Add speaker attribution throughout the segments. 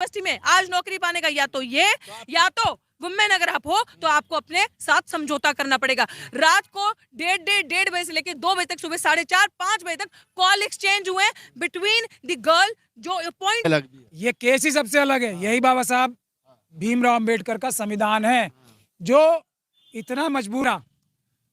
Speaker 1: University में आज नौकरी पाने का या तो ये, या तो वुमेन अगर आप हो तो आपको अपने साथ समझौता करना पड़ेगा। रात को डेढ़ बजे से लेकर 2 बजे तक, सुबह 4:30-5 बजे तक कॉल एक्सचेंज हुए बिटवीन द गर्ल जो पॉइंट।
Speaker 2: ये केस ही सबसे अलग है। यही बाबा साहब भीमराव अंबेडकर का संविधान है जो इतना मजबूरा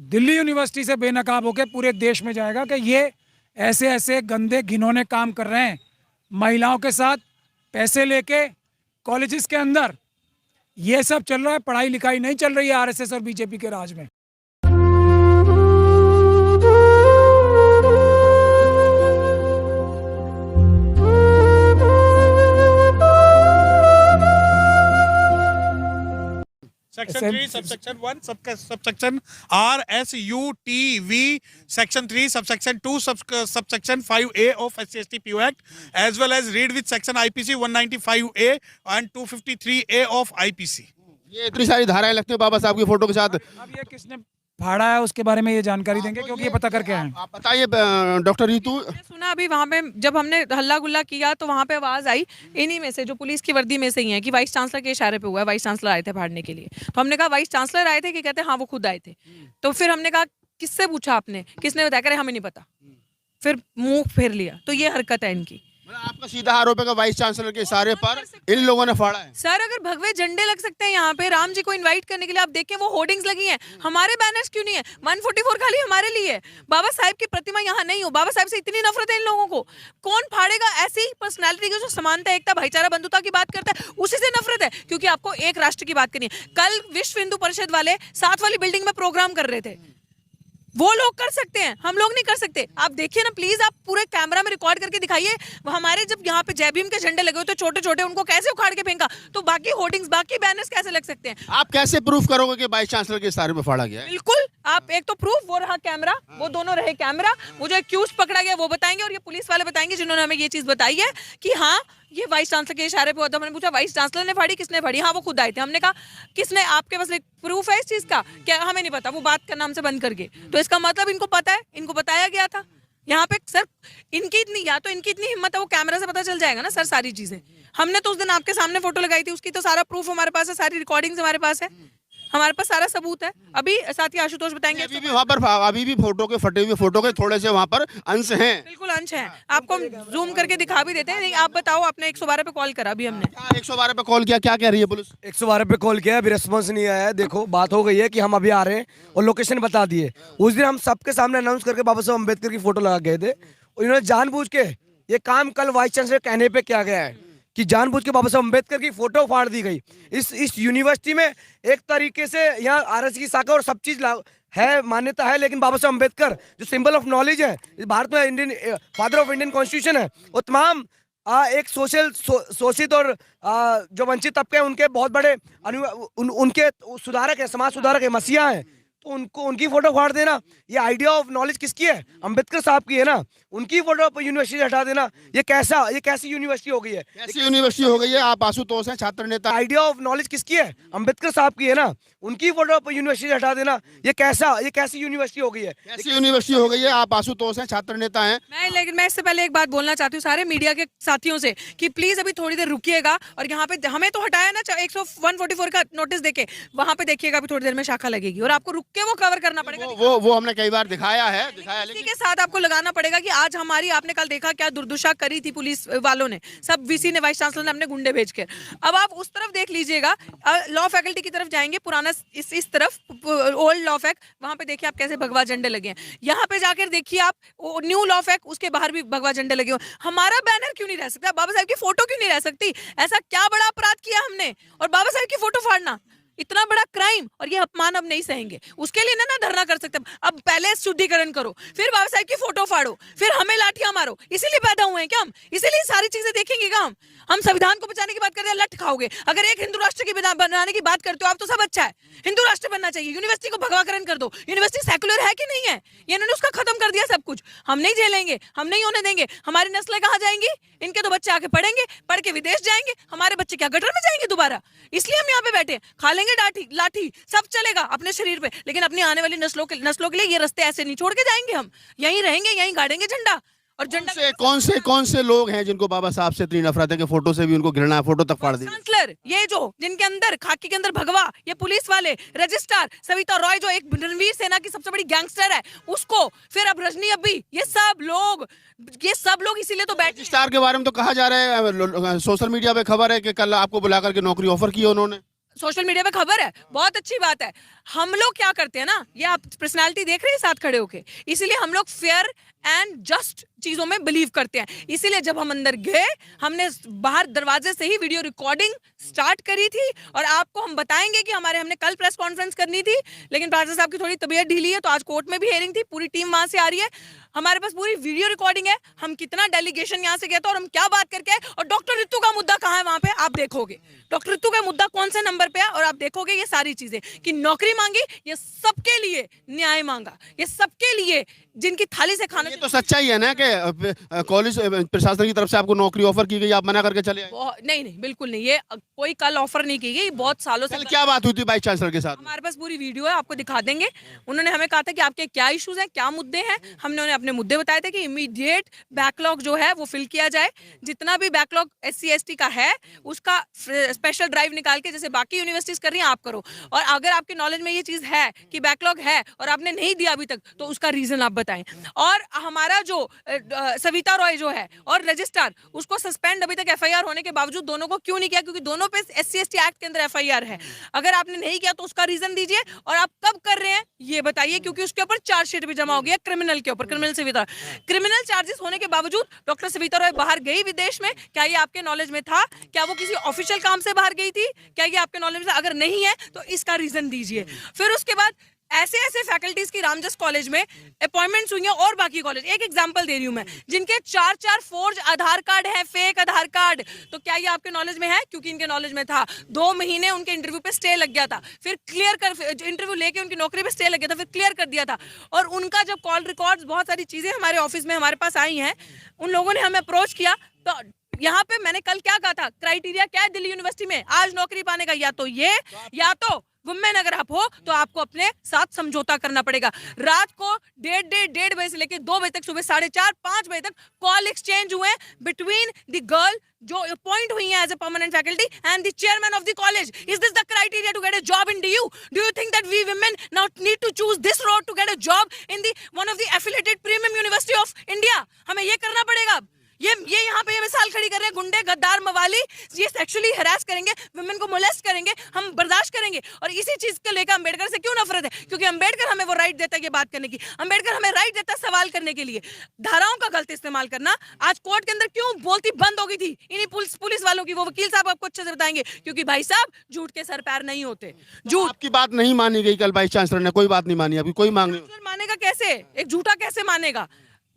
Speaker 2: दिल्ली यूनिवर्सिटी से बेनकाब होकर पूरे देश में जाएगा कि ये ऐसे ऐसे गंदे घिनौने काम कर रहे हैं महिलाओं के साथ, पैसे लेके कॉलेजेस के अंदर ये सब चल रहा है। पढ़ाई लिखाई नहीं चल रही है आरएसएस और बीजेपी के राज में।
Speaker 3: Section 3, subsection 1, subsection R, S, U, T, V, Section 3, subsection 2, subsection 5A of SC/ST PO Act, as well as read with section IPC 195A and 253A of IPC.
Speaker 4: ये इतनी सारी धाराएं लगती हैं बाबा साहब की फोटो के साथ।
Speaker 2: अब ये किसने फाड़ा है उसके बारे में ये जानकारी देंगे क्योंकि ये पता करके आए।
Speaker 4: आप बताइए डॉक्टर रितु।
Speaker 1: सुना अभी वहाँ पे जब हमने हल्ला गुल्ला किया तो वहाँ पे आवाज आई इन्हीं में से जो पुलिस की वर्दी में से ही है कि वाइस चांसलर के इशारे पे हुआ है, वाइस चांसलर आए थे फाड़ने के लिए। तो हमने कहा वाइस चांसलर आए थे कि कहते हाँ वो खुद आए थे। तो फिर हमने कहा किससे पूछा आपने, किसने बताया, करे हमें नहीं पता। फिर मुंह फेर लिया। तो ये हरकत है इनकी।
Speaker 4: आपका सीधा आरोप है कि वाइस चांसलर के इशारे पर इन लोगों ने फाड़ा है।
Speaker 1: सर अगर भगवे झंडे लग सकते हैं यहाँ पे राम जी को इनवाइट करने के लिए, आप देखें वो होर्डिंग्स लगी हैं, हमारे बैनर्स क्यों नहीं है? 144 खाली हमारे लिए है। बाबा साहब की प्रतिमा यहाँ नहीं हो। बाबा साहब से इतनी नफरत है इन लोगों को, कौन फाड़ेगा? ऐसी पर्सनैलिटी की जो समानता, एकता, भाईचारा, बंधुता की बात करता है उसी से नफरत है। क्योंकि आपको एक राष्ट्र की बात करनी है। कल विश्व हिंदू परिषद वाले 7 वाली बिल्डिंग में प्रोग्राम कर रहे थे, वो लोग कर सकते हैं, हम लोग नहीं कर सकते। आप देखिए ना प्लीज, आप पूरे कैमरा में रिकॉर्ड करके दिखाइए। हमारे जब यहाँ पे जय भीम के झंडे लगे हुए तो छोटे छोटे, उनको कैसे उखाड़ के फेंका, तो बाकी होर्डिंग्स, बाकी बैनर्स कैसे लग सकते हैं?
Speaker 4: आप कैसे प्रूफ करोगे कि वाइस चांसलर के इशारे पर फाड़ा गया है?
Speaker 1: बिल्कुल, आप एक तो प्रूफ, वो रहा कैमरा, वो दोनों रहे कैमरा, वो जो एक्यूज पकड़ा गया वो बताएंगे और ये पुलिस वाले बताएंगे जिन्होंने हमें ये चीज बताई है कि हाँ ये वाइस चांसलर के इशारे पे हुआ था। मैंने पूछा वाइस चांसलर ने फाड़ी, किसने फाड़ी? हाँ वो खुद आए थे। हमने कहा किसने? आपके पास प्रूफ है इस चीज का? क्या हमें नहीं पता, वो बात करना हमसे बंद करके। तो इसका मतलब इनको पता है, इनको बताया गया था यहाँ पे। सर इनकी इतनी, या तो इनकी इतनी हिम्मत है, वो कैमरा से पता चल जाएगा ना सर सारी चीजें। हमने तो उस दिन आपके सामने फोटो लगाई थी, उसकी तो सारा प्रूफ हमारे पास है, सारी रिकॉर्डिंग्स हमारे पास है, हमारे पास सारा सबूत है। अभी साथी आशुतोष बताएंगे।
Speaker 4: अभी भी वहाँ पर अभी भी फोटो के फटे हुए फोटो के थोड़े से वहाँ पर अंश हैं।
Speaker 1: बिल्कुल अंश हैं, आपको हम जूम करके दिखा भी देते हैं। नहीं आप बताओ, आपने 112 पे कॉल करा अभी हमने।
Speaker 4: 112 पे कॉल किया, क्या कह रही है पुलिस?
Speaker 5: 112 पे कॉल किया, अभी रिस्पॉन्स नहीं आया है। देखो बात हो गई है कि हम अभी आ रहे हैं और लोकेशन बता दिए। उस दिन हम सबके सामने अनाउंस करके बाबा साहब अम्बेडकर की फोटो लगा गए थे। इन्होंने जानबूझ के ये काम कल वाइस चांसलर कहने पे किया गया है कि जानबूझ के बाबा साहब अम्बेडकर की फोटो फाड़ दी गई। इस यूनिवर्सिटी में एक तरीके से यहाँ आरएस की शाखा और सब चीज है, मान्यता है, लेकिन बाबा साहब अम्बेडकर जो सिंबल ऑफ नॉलेज है, भारत में Indian father of Indian constitution है, वो तमाम एक शोषित और जो वंचित तबके हैं उनके बहुत बड़े उनके सुधारक है, समाज सुधारक है, मसीहा है। तो उनको उनकी फोटो फाड़ देना, ये आइडिया ऑफ नॉलेज किसकी है? अंबेडकर साहब की है ना। उनकी फोटो यूनिवर्सिटी हटा देना, ये कैसी यूनिवर्सिटी हो गई है?
Speaker 4: कैसी यूनिवर्सिटी हो गई है? आप आशुतोष हैं, छात्र नेता।
Speaker 5: आइडिया ऑफ नॉलेज किसकी है? अंबेडकर साहब की है ना। उनकी फोटो यूनिवर्सिटी हटा देना, ये कैसी यूनिवर्सिटी हो गई है?
Speaker 4: कैसी यूनिवर्सिटी हो गई है? आप आशुतोष हैं, छात्र नेता हैं।
Speaker 1: लेकिन मैं इससे पहले एक बात बोलना चाहती हूँ सारे मीडिया के साथियों से कि प्लीज अभी थोड़ी देर रुकिएगा और यहाँ पे हमें तो हटाया ना 144 का नोटिस देके, वहाँ पे देखिएगा अभी थोड़ी देर में शाखा लगेगी और आपको रुक के वो कवर करना पड़ेगा।
Speaker 4: वो हमने कई बार दिखाया
Speaker 1: लेकिन के साथ आपको लगाना पड़ेगा कि आज हमारी, आपने कल देखा क्या दुर्दशा करी थी पुलिस वालों ने, सब वीसी ने, वाइस चांसलर ने अपने गुंडे भेज के। अब आप उस तरफ देख लीजिएगा, लॉ फैकल्टी की तरफ जाएंगे, पुराना इस तरफ ओल्ड लॉ फैक, वहां पे देखिए आप कैसे भगवा झंडे लगे हैं। यहाँ पे जाकर देखिए आप न्यू लॉ फैक, उसके बाहर भी भगवा झंडे लगे हुए। हमारा बैनर क्यों नहीं रह सकता? बाबा साहब की फोटो क्यों नहीं रह सकती? ऐसा क्या बड़ा अपराध किया हमने? और बाबा साहब की फोटो फाड़ना इतना बड़ा क्राइम, और ये अपमान अब नहीं सहेंगे। उसके लिए ना धरना कर सकते, अब पहले शुद्धिकरण करो, फिर बाबा साहब की फोटो फाड़ो, फिर हमें लाठियां मारो। इसीलिए पैदा हुए हैं क्या हम? इसीलिए सारी चीजें देखेंगे क्या हम संविधान को बचाने की बात करते हैं, लठ खाओगे। अगर एक हिंदू राष्ट्र की बनाने की बात करते हो आप तो सब अच्छा है, हिंदू राष्ट्र बनना चाहिए। यूनिवर्सिटी को भगवाकरण कर दो। यूनिवर्सिटी सेकुलर है कि नहीं है? ये इन्होंने उसका खत्म कर दिया सब कुछ। हम नहीं झेलेंगे, हम नहीं होने देंगे। हमारी नस्लें कहाँ जाएंगी? इनके तो बच्चे आके पढ़ेंगे, पढ़ के विदेश जाएंगे, हमारे बच्चे क्या गटर में जाएंगे दोबारा? इसलिए हम यहाँ पे बैठे, खा लेंगे लाठी, सब चलेगा अपने शरीर पे, लेकिन अपनी आने वाली नस्लों के लिए ये रास्ते ऐसे नहीं छोड़ के जाएंगे। हम यहीं रहेंगे, यहीं गाड़ेंगे झंडा। और झंडा
Speaker 4: कौन से लोग हैं जिनको बाबा साहब से इतनी नफरत है कि फोटो से भी उनको घृणा है, फोटो तक फाड़ दी?
Speaker 1: चांसलर, ये जो जिनके अंदर खाकी के अंदर भगवा, ये पुलिस वाले, रजिस्ट्रार सविता रॉय जो एक रणवीर सेना की सबसे बड़ी गैंगस्टर है, उसको, फिर अब रजनी अब्बी, ये सब लोग इसीलिए तो बैठे।
Speaker 4: स्टार के बारे में तो कहा जा रहा है, सोशल मीडिया पे खबर है कि कल आपको बुला करके नौकरी ऑफर की है उन्होंने।
Speaker 1: सोशल मीडिया पे खबर है, बहुत अच्छी बात है। हम लोग क्या करते हैं ना, ये आप पर्सनालिटी देख रहे हैं साथ खड़े होके, इसीलिए हम लोग फेयर एंड जस्ट चीजों में बिलीव करते हैं। इसीलिए जब हम अंदर गए, हमने बाहर दरवाजे से ही वीडियो रिकॉर्डिंग स्टार्ट करी थी, और आपको हम बताएंगे कि हमने कल प्रेस कॉन्फ्रेंस करनी थी, लेकिन प्रार्थना साहब की थोड़ी तबीयत ढीली है, तो आज कोर्ट में भी हेयरिंग थी, पूरी टीम वहां से आ रही है, हमारे पास पूरी वीडियो रिकॉर्डिंग है, हम कितना डेलीगेशन यहाँ से गया था और हम क्या बात करके आए, और डॉक्टर रितु का मुद्दा कहाँ है वहां पे आप देखोगे, डॉक्टर रितु का मुद्दा कौन से नंबर पे है, और आप देखोगे ये सारी चीजें कि नौकरी मांगी, ये सबके लिए न्याय मांगा, ये सबके लिए जिनकी थाली से खाना।
Speaker 4: ये तो सच्चाई है ना कि कॉलेज प्रशासन की तरफ से आपको नौकरी ऑफर की गई, आप मना करके चले आए?
Speaker 1: नहीं, बिल्कुल नहीं, ये कोई कल ऑफर नहीं की गई, बहुत सालों से।
Speaker 4: क्या बात हुई थी वाइस चांसलर के साथ?
Speaker 1: हमारे पास पूरी वीडियो है, आपको दिखा देंगे। उन्होंने हमें कहा था कि आपके क्या इश्यूज हैं, क्या मुद्दे हैं, हमने उन्हें अपने मुद्दे बताए थे कि इमीडिएट बैकलॉग जो है वो फिल किया जाए, जितना भी बैकलॉग SC ST का है उसका स्पेशल ड्राइव निकाल के जैसे बाकी यूनिवर्सिटीज कर रही हैं आप करो, और अगर आपके नॉलेज में ये चीज है कि बैकलॉग है और आपने नहीं दिया अभी तक, तो उसका रीजन आप बताएं। और हमारा जो सविता रॉय जो है और रजिस्ट्रार, उसको सस्पेंड अभी तक FIR होने के बावजूद दोनों को क्यों नहीं किया, क्योंकि दोनों पे SC ST एक्ट के अंदर FIR है। अगर आपने नहीं किया तो उसका रीजन दीजिए, और आप कब कर रहे हैं ये बताइए, क्योंकि उसके ऊपर चार्जशीट भी जमा हो गया क्रिमिनल के ऊपर, क्रिमिनल चार्जेस होने के बावजूद डॉक्टर सविता रॉय बाहर गई विदेश में, क्या ये आपके नॉलेज में था? क्या वो किसी ऑफिशियल काम से बाहर गई थी? क्या ये आपके नॉलेज में? अगर नहीं है तो इसका रीजन दीजिए। फिर उसके बाद ऐसे फैकल्टीज की रामजस कॉलेज में अपॉइंटमेंट्स हुई हैं, और बाकी कॉलेज, एक एग्जांपल दे रही हूं मैं, जिनके 4 फोर्ज आधार कार्ड है, फेक आधार कार्ड, तो क्या ये आपके नॉलेज में है? क्योंकि इनके नॉलेज में था। 2 महीने उनके इंटरव्यू पे स्टे लग गया था, फिर क्लियर कर, इंटरव्यू लेके उनकी नौकरी पे स्टे लग गया था, फिर क्लियर कर दिया था। और उनका जब कॉल रिकॉर्ड्स, बहुत सारी चीजें हमारे ऑफिस में हमारे पास आई हैं, उन लोगों ने हमें अप्रोच किया, तो यहाँ पे मैंने कल क्या कहा था, क्राइटेरिया क्या है दिल्ली यूनिवर्सिटी में आज नौकरी पाने का? या तो ये, या तो वुमेन अगर आप हो तो आपको अपने साथ समझौता करना पड़ेगा। रात को 1:30 बजे से लेकर 2 बजे तक, सुबह 4:30 5 बजे तक कॉल एक्सचेंज हुए बिटवीन द गर्ल जो अपॉइंट हुई है as a permanent faculty and the chairman of the college. Is this the criteria to get a job in DU? Do you think that we women now need to choose this road to get a job in the one of the affiliated premium university of India? हमें ये करना पड़ेगा। ये यहाँ पे ये मिसाल खड़ी कर रहे हैं, गुंडे, गद्दार, मवाली, ये सेक्सुअली हैरास करेंगे, वुमेन को मोलेस्ट करेंगे, हम बर्दाश्त करेंगे। और इसी चीज को लेकर अम्बेडकर से क्यों नफरत है? क्योंकि अम्बेडकर हमें वो राइट देता है ये बात करने की, अम्बेडकर हमें राइट देता है सवाल करने के लिए। धाराओं का गलत इस्तेमाल करना आज कोर्ट के अंदर क्यों बोलती बंद हो गई थी इन्हीं पुलिस वालों की, वो वकील साहब आपको अच्छे से बताएंगे, क्योंकि भाई साहब झूठ के सर पैर नहीं होते। झूठ
Speaker 4: आपकी बात नहीं मानी गई कल वाइस चांसलर ने, कोई बात नहीं मानी, अभी कोई मांग नहीं।
Speaker 1: मानेगा कैसे? एक झूठा कैसे मानेगा?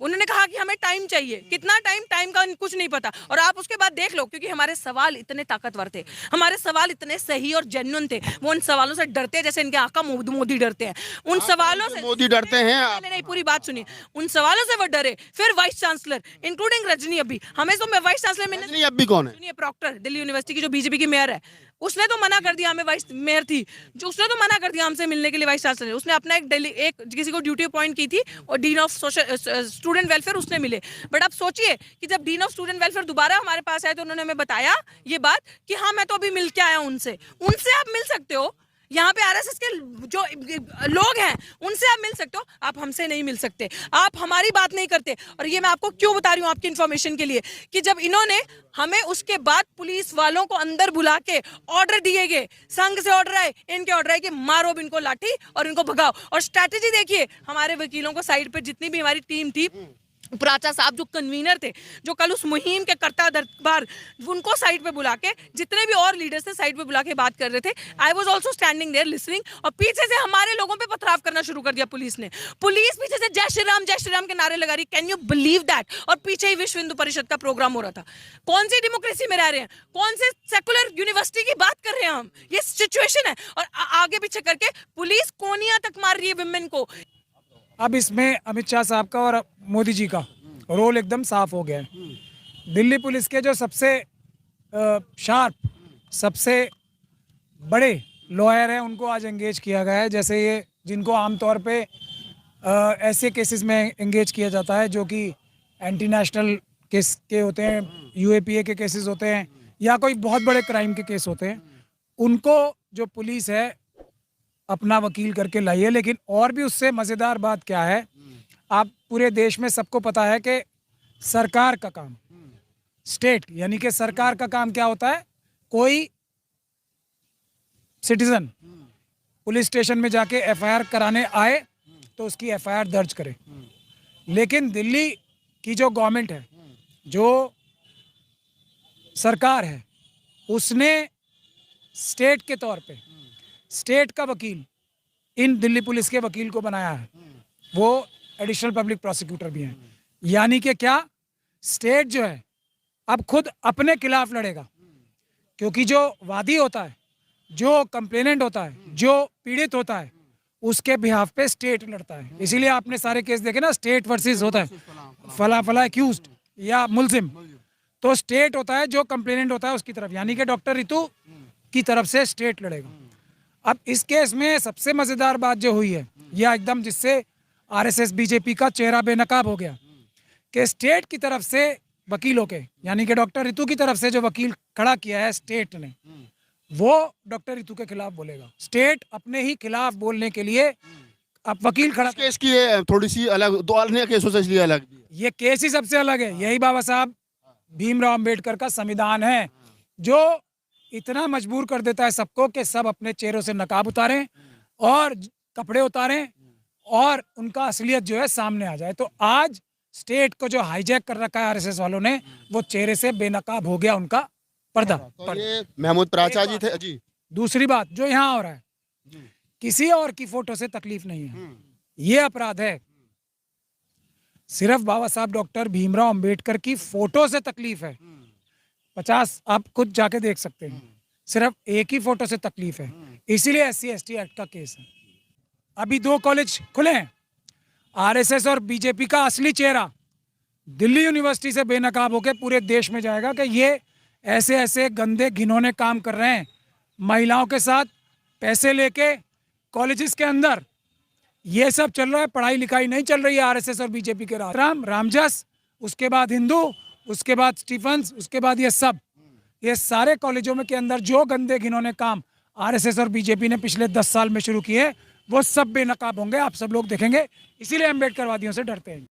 Speaker 1: उन्होंने कहा कि हमें टाइम चाहिए, कितना टाइम का कुछ नहीं पता। और आप उसके बाद देख लो, क्योंकि हमारे सवाल इतने ताकतवर थे, हमारे सवाल इतने सही और जेन्युइन थे, वो उन सवालों से डरते हैं जैसे इनके आका मोदी डरते हैं। उन सवालों से
Speaker 4: मोदी डरते हैं?
Speaker 1: नहीं, पूरी बात सुनिए, उन सवालों से वो डरे। फिर वाइस चांसलर इंक्लूडिंग रजनी अब्बी, हमें तो वाइस चांसलर मिलने,
Speaker 4: रजनी अब्बी कौन है?
Speaker 1: सुनिए, प्रॉक्टर दिल्ली यूनिवर्सिटी की जो BJP की मेयर है, उसने तो मना कर दिया, हमें वाइस मेयर थी जो, उसने तो मना कर दिया हमसे मिलने के लिए वाइस चांसलर। उसने अपना एक किसी को ड्यूटी अपॉइंट की थी, और डीन ऑफ स्टूडेंट वेलफेयर उसने मिले। बट आप सोचिए कि जब डीन ऑफ स्टूडेंट वेलफेयर दोबारा हमारे पास आए तो उन्होंने हमें बताया ये बात कि हाँ मैं तो अभी मिल के आया उनसे आप मिल सकते हो, यहाँ पे RSS के जो लोग हैं उनसे आप मिल सकते हो, आप हमसे नहीं मिल सकते, आप हमारी बात नहीं करते। और ये मैं आपको क्यों बता रही हूँ आपकी इन्फॉर्मेशन के लिए, कि जब इन्होंने हमें उसके बाद पुलिस वालों को अंदर बुला के ऑर्डर दिए गए, संघ से ऑर्डर आए, इनके ऑर्डर आए कि मारो इनको लाठी और इनको भगाओ। और स्ट्रैटेजी देखिए, हमारे वकीलों को साइड पे जितनी भी हमारी टीम थी, प्राचा साहब जो कन्वीनर थे, जो कल उस मुहिम के करता दरबार, उनको साइड पे बुला के, जितने भी और लीडर्स थे साइड पे बुला के बात कर रहे थे। I was also standing there listening, और पीछे से हमारे लोगों पे पथराव करना शुरू कर दिया पुलिस ने। पुलिस पीछे से जय श्री राम के नारे लगा रही, कैन यू बिलीव दैट? और पीछे ही विश्व हिंदू परिषद का प्रोग्राम हो रहा था। कौन सी डेमोक्रेसी में रह रहे हैं? कौन से सेकुलर यूनिवर्सिटी की बात कर रहे हैं हम? ये सिचुएशन है। और आगे पीछे करके पुलिस कोनिया तक मार रही है विमेन को।
Speaker 2: अब इसमें अमित शाह साहब का और मोदी जी का रोल एकदम साफ हो गया है। दिल्ली पुलिस के जो सबसे शार्प, सबसे बड़े लॉयर हैं, उनको आज एंगेज किया गया है। जैसे ये जिनको आमतौर पे ऐसे केसेस में एंगेज किया जाता है जो कि एंटी नेशनल केस के होते हैं, यूएपीए के केसेस होते हैं, या कोई बहुत बड़े क्राइम के केस होते हैं, उनको जो पुलिस है अपना वकील करके लाई है। लेकिन और भी उससे मज़ेदार बात क्या है, आप पूरे देश में सबको पता है कि सरकार का काम, स्टेट यानी कि सरकार का काम क्या होता है, कोई सिटीजन पुलिस स्टेशन में जाके एफआईआर कराने आए तो उसकी एफआईआर दर्ज करे। लेकिन दिल्ली की जो गवर्नमेंट है, जो सरकार है, उसने स्टेट के तौर पे स्टेट का वकील इन दिल्ली पुलिस के वकील को बनाया है, वो एडिशनल पब्लिक प्रोसिक्यूटर भी हैं। यानी कि क्या, स्टेट जो है अब खुद अपने खिलाफ लड़ेगा, क्योंकि जो वादी होता है, जो कंप्लेनेंट होता है, जो पीड़ित होता है, उसके बिहाफ पे स्टेट लड़ता है। इसीलिए आपने सारे केस देखे ना, स्टेट वर्सेस होता है, फला फला एक्यूज्ड या मुलजिम, तो स्टेट होता है जो कंप्लेनेंट होता है उसकी तरफ, यानी कि डॉक्टर रितु की तरफ से स्टेट लड़ेगा। अब इस केस में सबसे मजेदार बात जो हुई है, यह एकदम जिससे आरएसएस बीजेपी का चेहरा बेनकाब हो गया, कि स्टेट की तरफ से वकीलों के, यानी कि डॉक्टर रितु की तरफ से जो वकील खड़ा किया है स्टेट ने, वो डॉक्टर रितु के खिलाफ बोलेगा। स्टेट अपने ही खिलाफ बोलने के लिए अब वकील खड़ा,
Speaker 4: इस केस की ये थोड़ी सी अलग, दो अन्य केसों से इसलिए अलग भी है।
Speaker 2: ये केस ही सबसे अलग है। यही बाबा साहब भीमराव अंबेडकर का संविधान है, जो इतना मजबूर कर देता है सबको कि सब अपने चेहरों से नकाब उतारें और कपड़े उतारें और उनका असलियत जो है सामने आ जाए। तो आज स्टेट को जो हाईजैक कर रखा है आरएसएस वालों ने, वो चेहरे से बेनकाब हो गया उनका पर्दा।
Speaker 4: तो ये महमूद प्राचा जी थे जी।
Speaker 2: दूसरी बात जो यहाँ हो रहा है, किसी और की फोटो से तकलीफ नहीं है, ये अपराध है। सिर्फ बाबा साहब डॉक्टर भीमराव अंबेडकर की फोटो से तकलीफ है। 50 आप खुद जाके देख सकते हैं, सिर्फ एक ही फोटो से तकलीफ है, इसीलिए SC/ST एक्ट का केस है। अभी 2 कॉलेज खुले हैं, आरएसएस और बीजेपी का असली चेहरा दिल्ली यूनिवर्सिटी से बेनकाब होकर पूरे देश में जाएगा कि ये ऐसे ऐसे गंदे घिनौने काम कर रहे हैं, महिलाओं के साथ पैसे लेके कॉलेजेस के अंदर ये सब चल रहा है, पढ़ाई लिखाई नहीं चल रही है आरएसएस और बीजेपी के रामजस, उसके बाद हिंदू, उसके बाद स्टीफंस, उसके बाद ये सब, ये सारे कॉलेजों में के अंदर जो गंदे घिनौने काम आरएसएस और बीजेपी ने पिछले 10 साल में शुरू किए, वो सब बेनकाब होंगे, आप सब लोग देखेंगे। इसीलिए अम्बेडकरवादियों से डरते हैं।